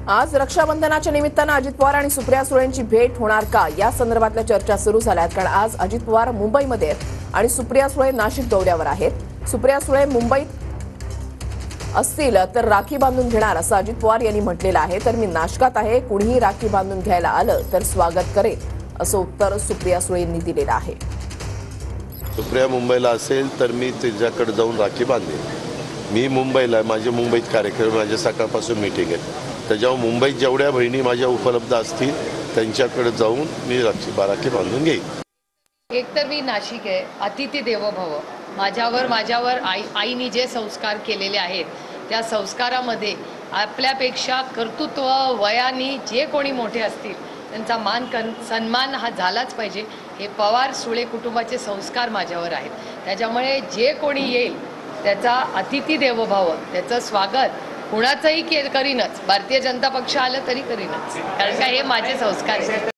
आज रक्षाबंधनाच्या निमित्तानं अजित पवार आणि सुप्रिया सुळेंची भेट होणार का या संदर्भातल्या चर्चा सुरू झाल्यात। कारण आज अजित पवार मुंबईमध्ये आहेत आणि सुप्रिया सुळे नाशिक दौऱ्यावर आहेत। सुप्रिया सुळे मुंबईत असतील तर राखी बांधून घेणार असं अजित पवार यांनी म्हटलेलं आहे। तर मी नाशकात आहे, कुणीही राखी बांधून घ्यायला आलं तर स्वागत करेल असं उत्तर सुप्रिया सुळेंनी दिलेलं आहे। सुप्रिया मुंबईला असेल तर मी तिच्याकडे जाऊन राखी बांधेन। मी मुंबईला, माझे मुंबईत कार्यक्रम, माझे सकाळपासून मीटिंग आहे, त्याच्यावर मुंबईत जेवढ्या बहिणी माझ्या उपलब्ध असतील त्यांच्याकडे जाऊन मी राखी बांधून घेईन। एक तर मी नाशिक आहे, अतिथी देवो भव। माझ्यावर आईने जे संस्कार केलेले आहेत त्या संस्कारामध्ये आपल्यापेक्षा कर्तृत्व वयाने जे कोणी मोठे असतील त्यांचा सन्मान हा झालाच पाहिजे। हे पवार सुळे कुटुंबाचे संस्कार माझ्यावर आहेत, त्याच्यामुळे जे कोणी येईल त्याचा अतिथी देवो भव, त्याचं स्वागत कुणाचंही करीनच। भारतीय जनता पक्ष आलं तरी करीनच, कारण का हे माझे संस्कार आहेत।